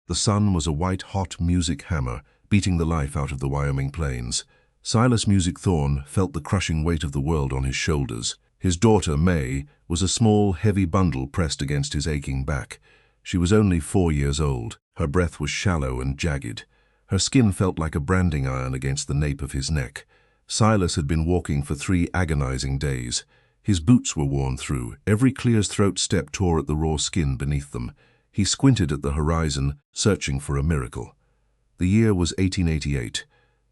The sun was a white, hot music hammer, beating the life out of the Wyoming plains. Silas Music Thorne felt the crushing weight of the world on his shoulders. His daughter, May, was a small, heavy bundle pressed against his aching back. She was only 4 years old. Her breath was shallow and jagged. Her skin felt like a branding iron against the nape of his neck. Silas had been walking for 3 agonizing days. His boots were worn through. Every clear's throat step tore at the raw skin beneath them. He squinted at the horizon, searching for a miracle. The year was 1888.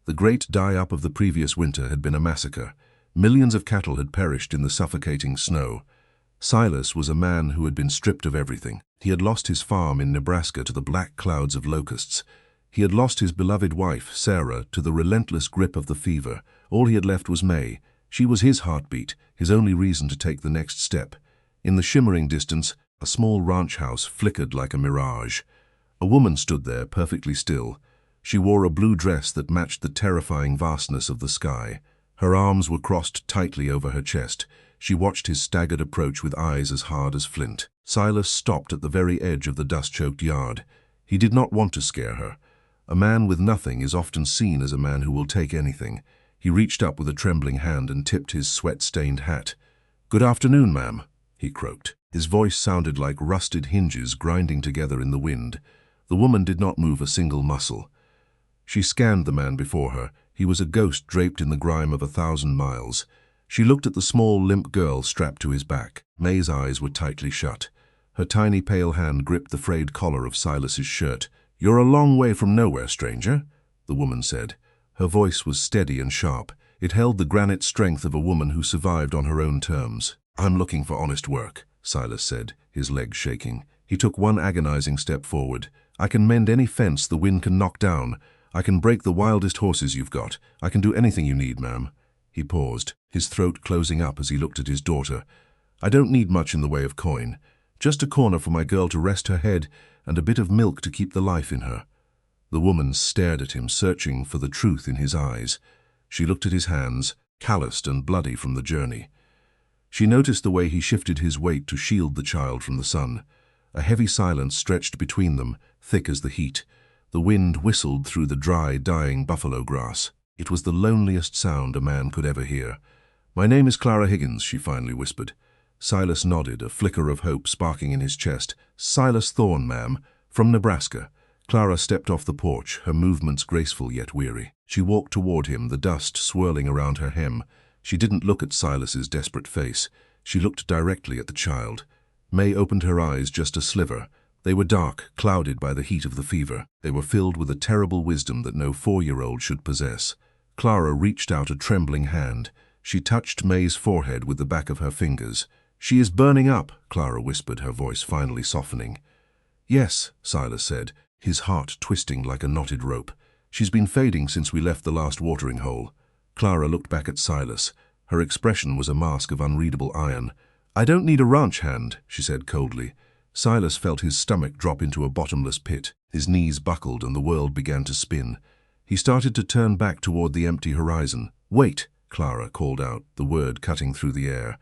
The great die-up of the previous winter had been a massacre. Millions of cattle had perished in the suffocating snow. Silas was a man who had been stripped of everything. He had lost his farm in Nebraska to the black clouds of locusts. He had lost his beloved wife, Sarah, to the relentless grip of the fever. All he had left was May. She was his heartbeat, his only reason to take the next step. In the shimmering distance, a small ranch house flickered like a mirage. A woman stood there, perfectly still. She wore a blue dress that matched the terrifying vastness of the sky. Her arms were crossed tightly over her chest. She watched his staggered approach with eyes as hard as flint. Silas stopped at the very edge of the dust-choked yard. He did not want to scare her. A man with nothing is often seen as a man who will take anything. He reached up with a trembling hand and tipped his sweat-stained hat. "Good afternoon, ma'am," he croaked. His voice sounded like rusted hinges grinding together in the wind. The woman did not move a single muscle. She scanned the man before her. He was a ghost draped in the grime of 1,000 miles. She looked at the small, limp girl strapped to his back. May's eyes were tightly shut. Her tiny, pale hand gripped the frayed collar of Silas's shirt. "You're a long way from nowhere, stranger," the woman said. Her voice was steady and sharp. It held the granite strength of a woman who survived on her own terms. "I'm looking for honest work," Silas said, his legs shaking. He took one agonizing step forward. "I can mend any fence the wind can knock down. I can break the wildest horses you've got. I can do anything you need, ma'am." He paused, his throat closing up as he looked at his daughter. "I don't need much in the way of coin. Just a corner for my girl to rest her head and a bit of milk to keep the life in her." The woman stared at him, searching for the truth in his eyes. She looked at his hands, calloused and bloody from the journey. She noticed the way he shifted his weight to shield the child from the sun. A heavy silence stretched between them, thick as the heat. The wind whistled through the dry, dying buffalo grass. It was the loneliest sound a man could ever hear. "My name is Clara Higgins," she finally whispered. Silas nodded, a flicker of hope sparking in his chest. "Silas Thorne, ma'am, from Nebraska." Clara stepped off the porch, her movements graceful yet weary. She walked toward him, the dust swirling around her hem. She didn't look at Silas's desperate face. She looked directly at the child. May opened her eyes just a sliver. They were dark, clouded by the heat of the fever. They were filled with a terrible wisdom that no 4-year-old should possess. Clara reached out a trembling hand. She touched May's forehead with the back of her fingers. "She is burning up," Clara whispered, her voice finally softening. "Yes," Silas said, his heart twisting like a knotted rope. "She's been fading since we left the last watering hole." Clara looked back at Silas. Her expression was a mask of unreadable iron. "I don't need a ranch hand," she said coldly. Silas felt his stomach drop into a bottomless pit. His knees buckled and the world began to spin. He started to turn back toward the empty horizon. "Wait," Clara called out, the word cutting through the air.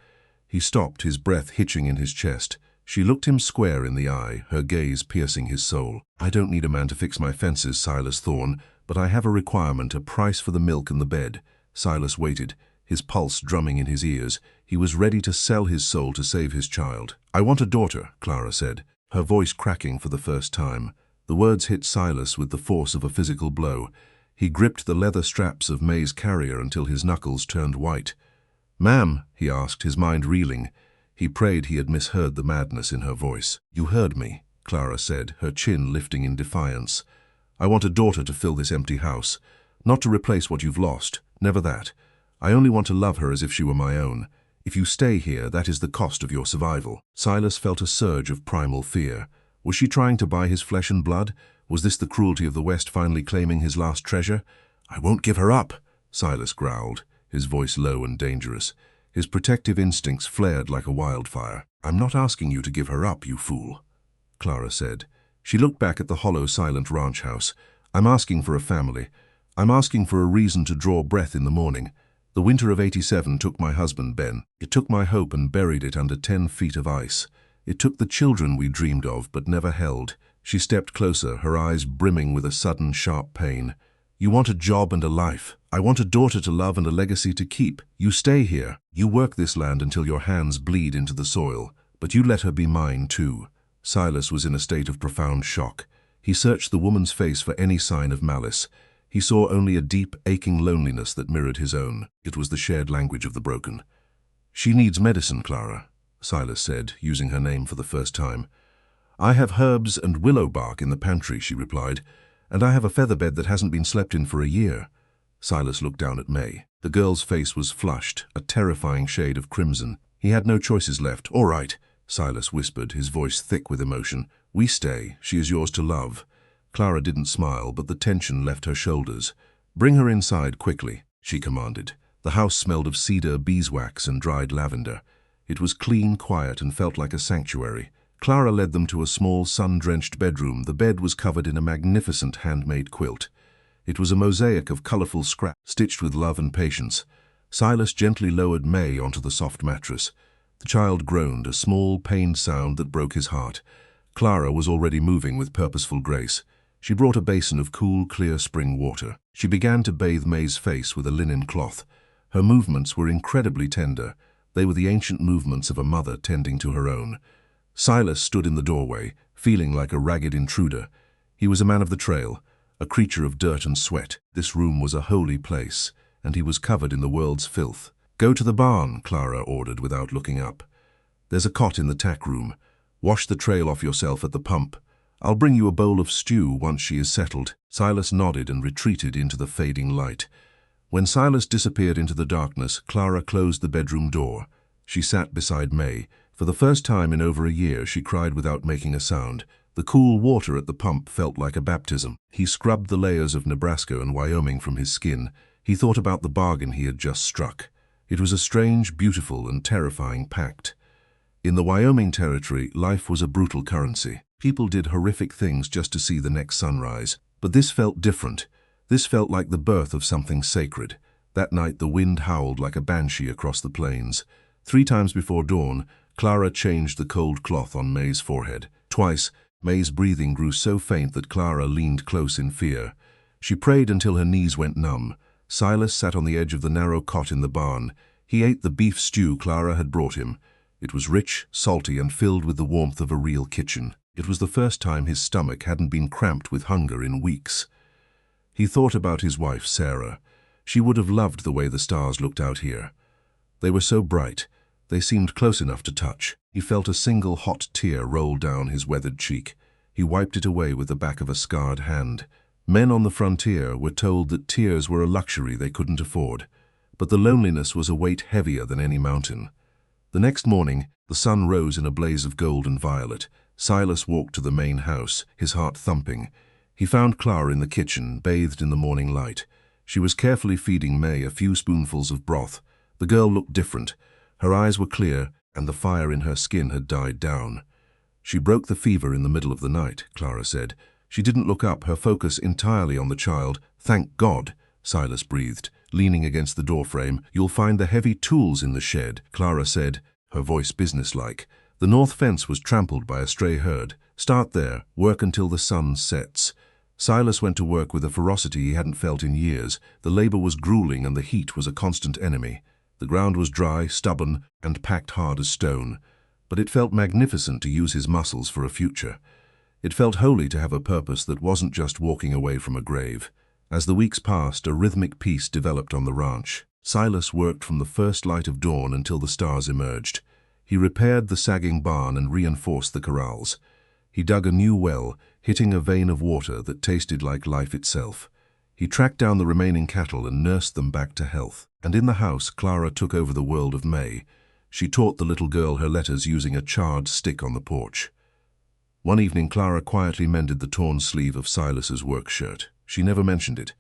He stopped, his breath hitching in his chest. She looked him square in the eye, her gaze piercing his soul. "I don't need a man to fix my fences, Silas Thorne, but I have a requirement, a price for the milk and the bed." Silas waited, his pulse drumming in his ears. He was ready to sell his soul to save his child. "I want a daughter," Clara said, her voice cracking for the first time. The words hit Silas with the force of a physical blow. He gripped the leather straps of May's carrier until his knuckles turned white. "Ma'am," he asked, his mind reeling. He prayed he had misheard the madness in her voice. "You heard me," Clara said, her chin lifting in defiance. "I want a daughter to fill this empty house. Not to replace what you've lost, never that. I only want to love her as if she were my own. If you stay here, that is the cost of your survival." Silas felt a surge of primal fear. Was she trying to buy his flesh and blood? Was this the cruelty of the West finally claiming his last treasure? "I won't give her up," Silas growled, his voice low and dangerous. His protective instincts flared like a wildfire. "I'm not asking you to give her up, you fool," Clara said. She looked back at the hollow, silent ranch house. "I'm asking for a family. I'm asking for a reason to draw breath in the morning. The winter of '87 took my husband, Ben. It took my hope and buried it under 10 feet of ice. It took the children we dreamed of but never held. She stepped closer, her eyes brimming with a sudden, sharp pain. "You want a job and a life. I want a daughter to love and a legacy to keep. You stay here. You work this land until your hands bleed into the soil. But you let her be mine, too." Silas was in a state of profound shock. He searched the woman's face for any sign of malice. He saw only a deep, aching loneliness that mirrored his own. It was the shared language of the broken. "She needs medicine, Clara," Silas said, using her name for the first time. "I have herbs and willow bark in the pantry," she replied, "and I have a featherbed that hasn't been slept in for a year." Silas looked down at May. The girl's face was flushed, a terrifying shade of crimson. He had no choices left. "All right," Silas whispered, his voice thick with emotion. "We stay. She is yours to love." Clara didn't smile, but the tension left her shoulders. "Bring her inside quickly," she commanded. The house smelled of cedar, beeswax, and dried lavender. It was clean, quiet, and felt like a sanctuary. Clara led them to a small, sun-drenched bedroom. The bed was covered in a magnificent handmade quilt. It was a mosaic of colorful scraps stitched with love and patience. Silas gently lowered May onto the soft mattress. The child groaned, a small, pained sound that broke his heart. Clara was already moving with purposeful grace. She brought a basin of cool, clear spring water. She began to bathe May's face with a linen cloth. Her movements were incredibly tender. They were the ancient movements of a mother tending to her own. Silas stood in the doorway, feeling like a ragged intruder. He was a man of the trail, a creature of dirt and sweat. This room was a holy place, and he was covered in the world's filth. "Go to the barn," Clara ordered without looking up. "There's a cot in the tack room. Wash the trail off yourself at the pump. I'll bring you a bowl of stew once she is settled." Silas nodded and retreated into the fading light. When Silas disappeared into the darkness, Clara closed the bedroom door. She sat beside May. For the first time in over a year, she cried without making a sound. The cool water at the pump felt like a baptism. He scrubbed the layers of Nebraska and Wyoming from his skin. He thought about the bargain he had just struck. It was a strange, beautiful, and terrifying pact. In the Wyoming territory, life was a brutal currency. People did horrific things just to see the next sunrise. But this felt different. This felt like the birth of something sacred. That night the wind howled like a banshee across the plains. 3 times before dawn, Clara changed the cold cloth on May's forehead. Twice, May's breathing grew so faint that Clara leaned close in fear. She prayed until her knees went numb. Silas sat on the edge of the narrow cot in the barn. He ate the beef stew Clara had brought him. It was rich, salty, and filled with the warmth of a real kitchen. It was the first time his stomach hadn't been cramped with hunger in weeks. He thought about his wife, Sarah. She would have loved the way the stars looked out here. They were so bright. They seemed close enough to touch. He felt a single hot tear roll down his weathered cheek. He wiped it away with the back of a scarred hand. Men on the frontier were told that tears were a luxury they couldn't afford. But the loneliness was a weight heavier than any mountain. The next morning, the sun rose in a blaze of gold and violet. Silas walked to the main house, his heart thumping. He found Clara in the kitchen, bathed in the morning light. She was carefully feeding May a few spoonfuls of broth. The girl looked different. Her eyes were clear, and the fire in her skin had died down. "She broke the fever in the middle of the night," Clara said. She didn't look up, her focus entirely on the child. "Thank God," Silas breathed, leaning against the doorframe. "You'll find the heavy tools in the shed," Clara said, her voice businesslike. "The north fence was trampled by a stray herd. Start there, work until the sun sets." Silas went to work with a ferocity he hadn't felt in years. The labor was grueling and the heat was a constant enemy. The ground was dry, stubborn, and packed hard as stone. But it felt magnificent to use his muscles for a future. It felt holy to have a purpose that wasn't just walking away from a grave. As the weeks passed, a rhythmic peace developed on the ranch. Silas worked from the first light of dawn until the stars emerged. He repaired the sagging barn and reinforced the corrals. He dug a new well, hitting a vein of water that tasted like life itself. He tracked down the remaining cattle and nursed them back to health. And in the house, Clara took over the world of May. She taught the little girl her letters using a charred stick on the porch. One evening, Clara quietly mended the torn sleeve of Silas's work shirt. She never mentioned it.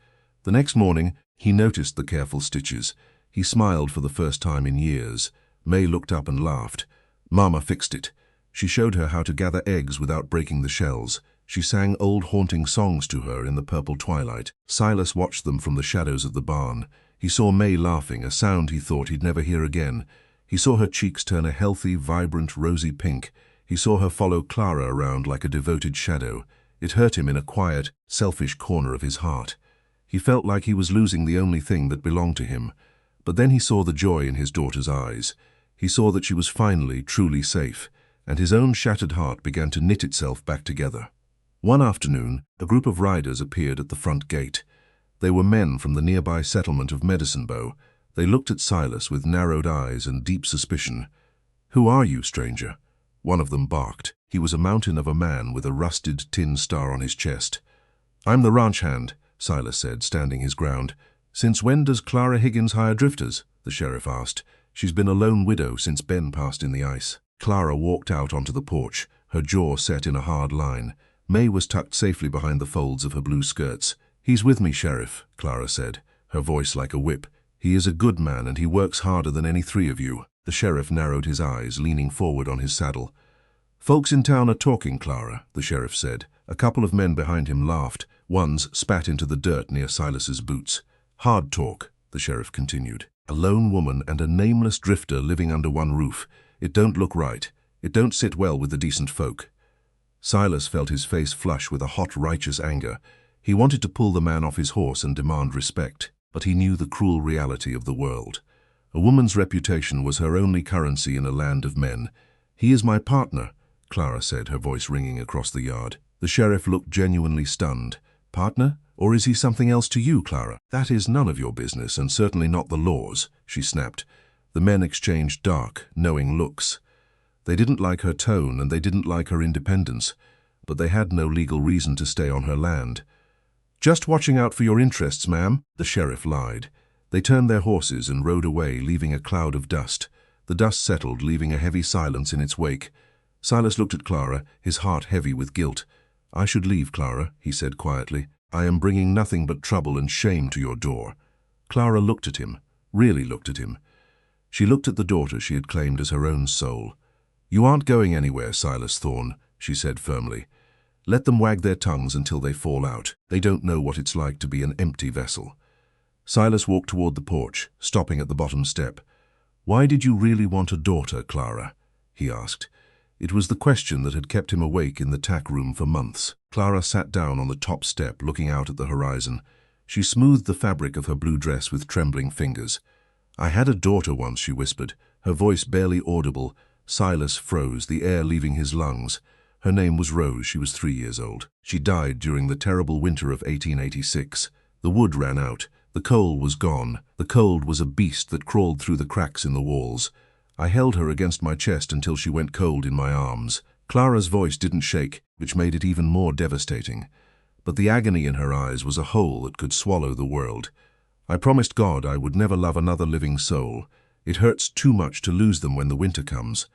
The next morning, he noticed the careful stitches. He smiled for the first time in years. May looked up and laughed. "Mama fixed it." She showed her how to gather eggs without breaking the shells. She sang old haunting songs to her in the purple twilight. Silas watched them from the shadows of the barn. He saw May laughing, a sound he thought he'd never hear again. He saw her cheeks turn a healthy, vibrant, rosy pink. He saw her follow Clara around like a devoted shadow. It hurt him in a quiet, selfish corner of his heart. He felt like he was losing the only thing that belonged to him. But then he saw the joy in his daughter's eyes. He saw that she was finally, truly safe, and his own shattered heart began to knit itself back together. One afternoon, a group of riders appeared at the front gate. They were men from the nearby settlement of Medicine Bow. They looked at Silas with narrowed eyes and deep suspicion. "Who are you, stranger?" One of them barked. He was a mountain of a man with a rusted tin star on his chest. "I'm the ranch hand," Silas said, standing his ground. "Since when does Clara Higgins hire drifters?" the sheriff asked. "She's been a lone widow since Ben passed in the ice." Clara walked out onto the porch, her jaw set in a hard line. May was tucked safely behind the folds of her blue skirts. "He's with me, Sheriff," Clara said, her voice like a whip. "He is a good man and he works harder than any three of you." The sheriff narrowed his eyes, leaning forward on his saddle. "Folks in town are talking, Clara," the sheriff said. A couple of men behind him laughed. One's spat into the dirt near Silas's boots. "Hard talk," the sheriff continued. "A lone woman and a nameless drifter living under one roof. It don't look right. It don't sit well with the decent folk." Silas felt his face flush with a hot, righteous anger. He wanted to pull the man off his horse and demand respect, but he knew the cruel reality of the world. A woman's reputation was her only currency in a land of men. "He is my partner," Clara said, her voice ringing across the yard. The sheriff looked genuinely stunned. "Partner? Or is he something else to you, Clara?" "That is none of your business, and certainly not the law's," she snapped. The men exchanged dark, knowing looks. They didn't like her tone and they didn't like her independence, but they had no legal reason to stay on her land. "Just watching out for your interests, ma'am," the sheriff lied. They turned their horses and rode away, leaving a cloud of dust. The dust settled, leaving a heavy silence in its wake. Silas looked at Clara, his heart heavy with guilt. "I should leave, Clara," he said quietly. "I am bringing nothing but trouble and shame to your door." Clara looked at him, really looked at him. She looked at the daughter she had claimed as her own soul. "You aren't going anywhere, Silas Thorne," she said firmly. "Let them wag their tongues until they fall out. They don't know what it's like to be an empty vessel." Silas walked toward the porch, stopping at the bottom step. "Why did you really want a daughter, Clara?" he asked. It was the question that had kept him awake in the tack room for months. Clara sat down on the top step, looking out at the horizon. She smoothed the fabric of her blue dress with trembling fingers. "I had a daughter once," she whispered, her voice barely audible. Silas froze, the air leaving his lungs. Her name was Rose. She was 3 years old. She died during the terrible winter of 1886. The wood ran out. The coal was gone. The cold was a beast that crawled through the cracks in the walls. I held her against my chest until she went cold in my arms. Clara's voice didn't shake, which made it even more devastating. But the agony in her eyes was a hole that could swallow the world. "I promised God I would never love another living soul. It hurts too much to lose them when the winter comes.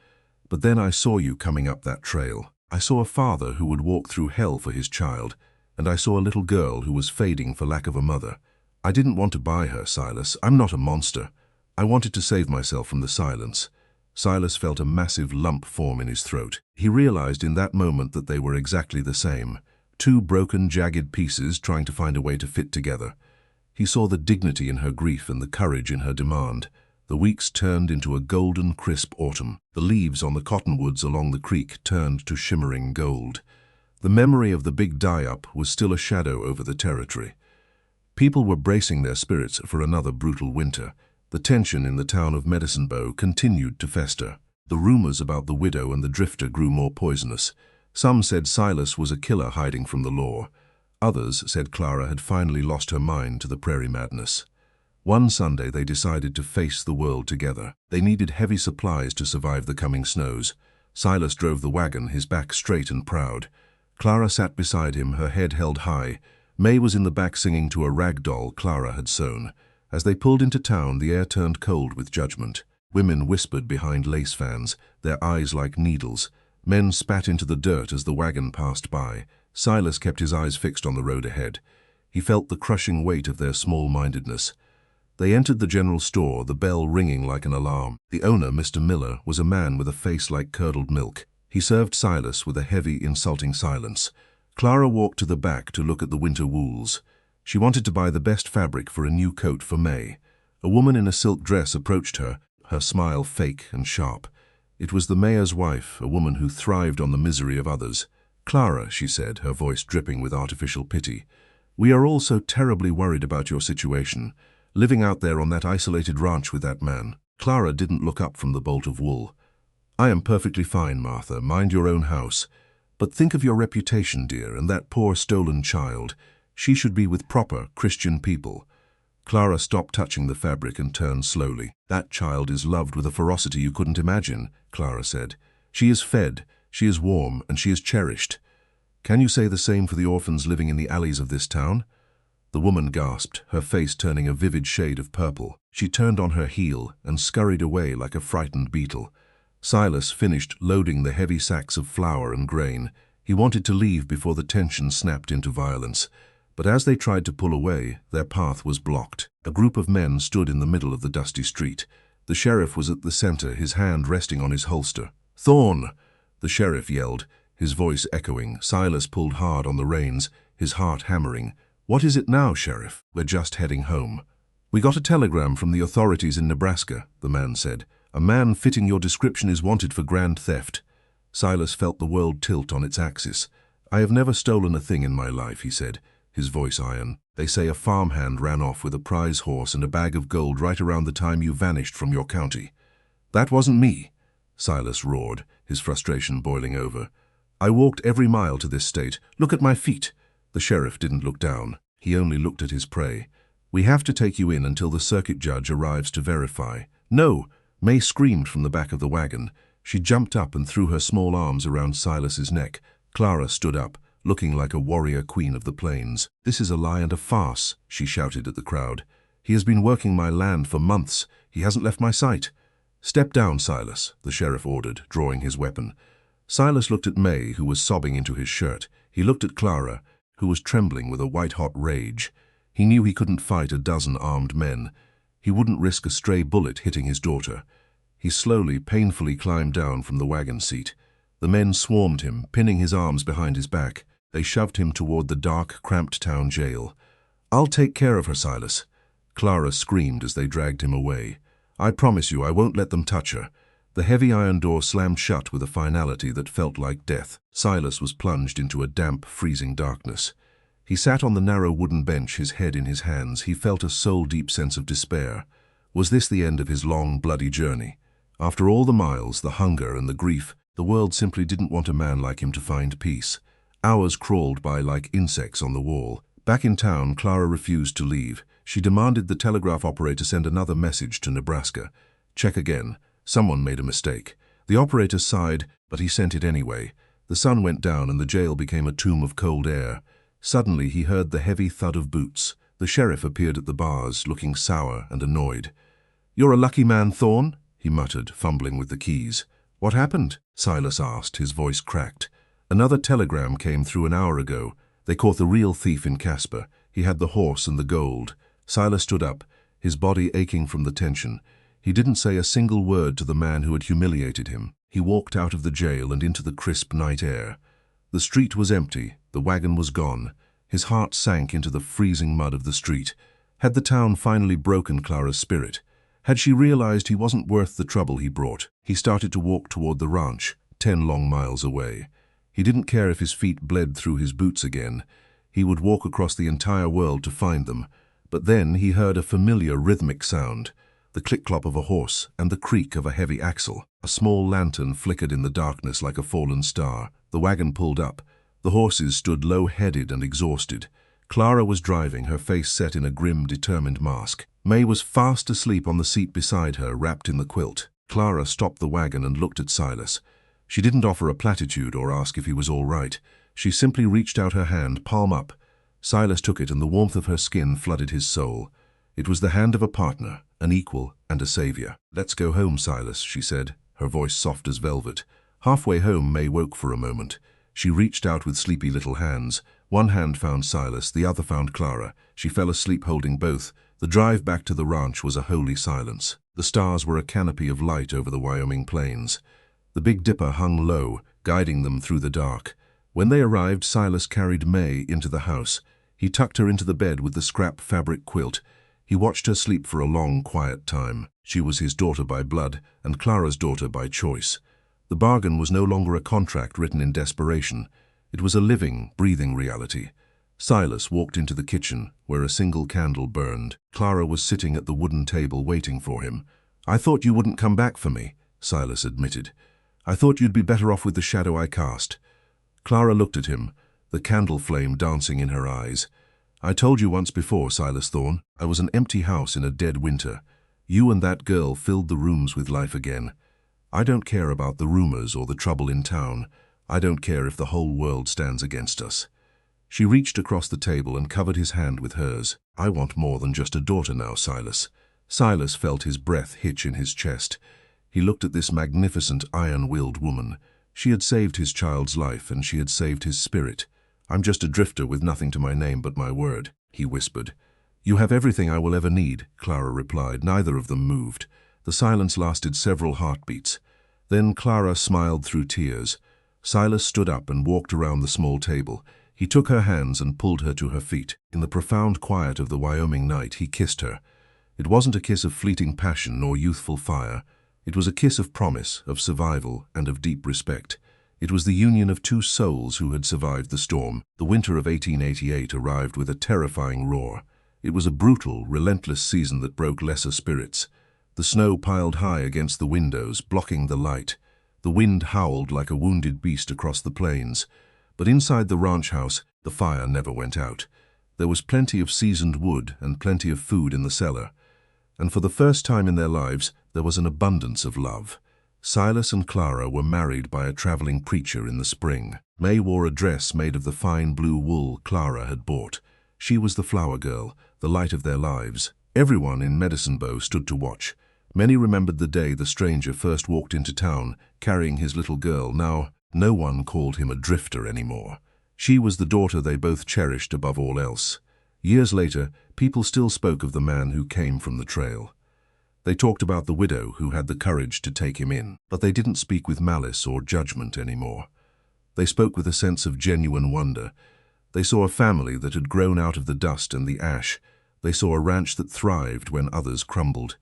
But then I saw you coming up that trail. I saw a father who would walk through hell for his child, and I saw a little girl who was fading for lack of a mother. I didn't want to buy her, Silas. I'm not a monster. I wanted to save myself from the silence." Silas felt a massive lump form in his throat. He realized in that moment that they were exactly the same. Two broken, jagged pieces trying to find a way to fit together. He saw the dignity in her grief and the courage in her demand. The weeks turned into a golden, crisp autumn. The leaves on the cottonwoods along the creek turned to shimmering gold. The memory of the big die-up was still a shadow over the territory. People were bracing their spirits for another brutal winter. The tension in the town of Medicine Bow continued to fester. The rumors about the widow and the drifter grew more poisonous. Some said Silas was a killer hiding from the law. Others said Clara had finally lost her mind to the prairie madness. One Sunday they decided to face the world together. They needed heavy supplies to survive the coming snows. Silas drove the wagon, his back straight and proud. Clara sat beside him, her head held high. May was in the back singing to a rag doll Clara had sewn. As they pulled into town, the air turned cold with judgment. Women whispered behind lace fans, their eyes like needles. Men spat into the dirt as the wagon passed by. Silas kept his eyes fixed on the road ahead. He felt the crushing weight of their small-mindedness. They entered the general store, the bell ringing like an alarm. The owner, Mr. Miller, was a man with a face like curdled milk. He served Silas with a heavy, insulting silence. Clara walked to the back to look at the winter wools. She wanted to buy the best fabric for a new coat for May. A woman in a silk dress approached her, her smile fake and sharp. It was the mayor's wife, a woman who thrived on the misery of others. "Clara," she said, her voice dripping with artificial pity, "we are all so terribly worried about your situation, living out there on that isolated ranch with that man." Clara didn't look up from the bolt of wool. "I am perfectly fine, Martha. Mind your own house. But think of your reputation, dear, and that poor stolen child. She should be with proper Christian people." Clara stopped touching the fabric and turned slowly. "That child is loved with a ferocity you couldn't imagine," Clara said. "She is fed, she is warm, and she is cherished. Can you say the same for the orphans living in the alleys of this town?" The woman gasped, her face turning a vivid shade of purple. She turned on her heel and scurried away like a frightened beetle. Silas finished loading the heavy sacks of flour and grain. He wanted to leave before the tension snapped into violence. But as they tried to pull away, their path was blocked. A group of men stood in the middle of the dusty street. The sheriff was at the center, his hand resting on his holster. "Thorne!" the sheriff yelled, his voice echoing. Silas pulled hard on the reins, his heart hammering. "What is it now, Sheriff?" "We're just heading home." "We got a telegram from the authorities in Nebraska," the man said. "A man fitting your description is wanted for grand theft." Silas felt the world tilt on its axis. "I have never stolen a thing in my life," he said, his voice iron. "They say a farmhand ran off with a prize horse and a bag of gold right around the time you vanished from your county." "That wasn't me," Silas roared, his frustration boiling over. "I walked every mile to this state. Look at my feet." The sheriff didn't look down. He only looked at his prey. "We have to take you in until the circuit judge arrives to verify." "No!" May screamed from the back of the wagon. She jumped up and threw her small arms around Silas's neck. Clara stood up, looking like a warrior queen of the plains. "This is a lie and a farce," she shouted at the crowd. "He has been working my land for months. He hasn't left my sight." "Step down, Silas," the sheriff ordered, drawing his weapon. Silas looked at May, who was sobbing into his shirt. He looked at Clara, who was trembling with a white-hot rage. He knew he couldn't fight a dozen armed men. He wouldn't risk a stray bullet hitting his daughter. He slowly, painfully climbed down from the wagon seat. The men swarmed him, pinning his arms behind his back. They shoved him toward the dark, cramped town jail. "I'll take care of her, Silas." Clara screamed as they dragged him away. "I promise you I won't let them touch her." The heavy iron door slammed shut with a finality that felt like death. Silas was plunged into a damp, freezing darkness. He sat on the narrow wooden bench, his head in his hands. He felt a soul-deep sense of despair. Was this the end of his long, bloody journey? After all the miles, the hunger and the grief, the world simply didn't want a man like him to find peace. Hours crawled by like insects on the wall. Back in town, Clara refused to leave. She demanded the telegraph operator send another message to Nebraska. Check again. Someone made a mistake. The operator sighed, but he sent it anyway. The sun went down and the jail became a tomb of cold air. Suddenly he heard the heavy thud of boots. The sheriff appeared at the bars, looking sour and annoyed. "You're a lucky man, Thorne," he muttered, fumbling with the keys. "What happened?" Silas asked, his voice cracked. "Another telegram came through an hour ago. They caught the real thief in Casper. He had the horse and the gold." Silas stood up, his body aching from the tension. He didn't say a single word to the man who had humiliated him. He walked out of the jail and into the crisp night air. The street was empty, the wagon was gone. His heart sank into the freezing mud of the street. Had the town finally broken Clara's spirit? Had she realized he wasn't worth the trouble he brought? He started to walk toward the ranch, 10 long miles away. He didn't care if his feet bled through his boots again. He would walk across the entire world to find them. But then he heard a familiar rhythmic sound. The click-clop of a horse and the creak of a heavy axle. A small lantern flickered in the darkness like a fallen star. The wagon pulled up. The horses stood low-headed and exhausted. Clara was driving, her face set in a grim, determined mask. May was fast asleep on the seat beside her, wrapped in the quilt. Clara stopped the wagon and looked at Silas. She didn't offer a platitude or ask if he was all right. She simply reached out her hand, palm up. Silas took it and the warmth of her skin flooded his soul. It was the hand of a partner, an equal and a savior. "Let's go home, Silas," she said, her voice soft as velvet. Halfway home, May woke for a moment. She reached out with sleepy little hands. One hand found Silas, the other found Clara. She fell asleep holding both. The drive back to the ranch was a holy silence. The stars were a canopy of light over the Wyoming plains. The Big Dipper hung low, guiding them through the dark. When they arrived, Silas carried May into the house. He tucked her into the bed with the scrap fabric quilt. He watched her sleep for a long, quiet time. She was his daughter by blood, and Clara's daughter by choice. The bargain was no longer a contract written in desperation. It was a living, breathing reality. Silas walked into the kitchen, where a single candle burned. Clara was sitting at the wooden table waiting for him. "I thought you wouldn't come back for me," Silas admitted. "I thought you'd be better off with the shadow I cast." Clara looked at him, the candle flame dancing in her eyes. "I told you once before, Silas Thorne, I was an empty house in a dead winter. You and that girl filled the rooms with life again. I don't care about the rumors or the trouble in town. I don't care if the whole world stands against us." She reached across the table and covered his hand with hers. "I want more than just a daughter now, Silas." Silas felt his breath hitch in his chest. He looked at this magnificent, iron-willed woman. She had saved his child's life, and she had saved his spirit. "I'm just a drifter with nothing to my name but my word," he whispered. "You have everything I will ever need," Clara replied. Neither of them moved. The silence lasted several heartbeats. Then Clara smiled through tears. Silas stood up and walked around the small table. He took her hands and pulled her to her feet. In the profound quiet of the Wyoming night, he kissed her. It wasn't a kiss of fleeting passion nor youthful fire. It was a kiss of promise, of survival, and of deep respect. It was the union of two souls who had survived the storm. The winter of 1888 arrived with a terrifying roar. It was a brutal, relentless season that broke lesser spirits. The snow piled high against the windows, blocking the light. The wind howled like a wounded beast across the plains. But inside the ranch house, the fire never went out. There was plenty of seasoned wood and plenty of food in the cellar. And for the first time in their lives, there was an abundance of love. Silas and Clara were married by a traveling preacher in the spring. May wore a dress made of the fine blue wool Clara had bought. She was the flower girl, the light of their lives. Everyone in Medicine Bow stood to watch. Many remembered the day the stranger first walked into town, carrying his little girl. Now, no one called him a drifter anymore. She was the daughter they both cherished above all else. Years later, people still spoke of the man who came from the trail. They talked about the widow who had the courage to take him in, but they didn't speak with malice or judgment anymore. They spoke with a sense of genuine wonder. They saw a family that had grown out of the dust and the ash. They saw a ranch that thrived when others crumbled.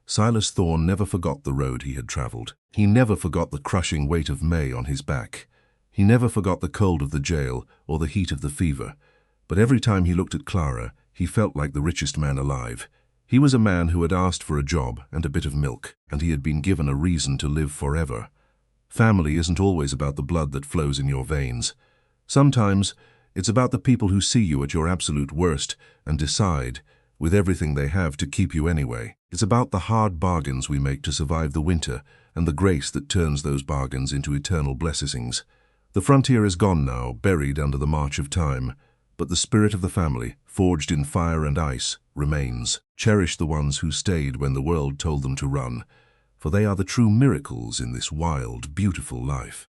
Silas Thorne never forgot the road he had traveled. He never forgot the crushing weight of May on his back. He never forgot the cold of the jail or the heat of the fever. But every time he looked at Clara, he felt like the richest man alive. He was a man who had asked for a job and a bit of milk, and he had been given a reason to live forever. Family isn't always about the blood that flows in your veins. Sometimes it's about the people who see you at your absolute worst and decide, with everything they have, to keep you anyway. It's about the hard bargains we make to survive the winter and the grace that turns those bargains into eternal blessings. The frontier is gone now, buried under the march of time, but the spirit of the family, forged in fire and ice, remains. Cherish the ones who stayed when the world told them to run, for they are the true miracles in this wild, beautiful life.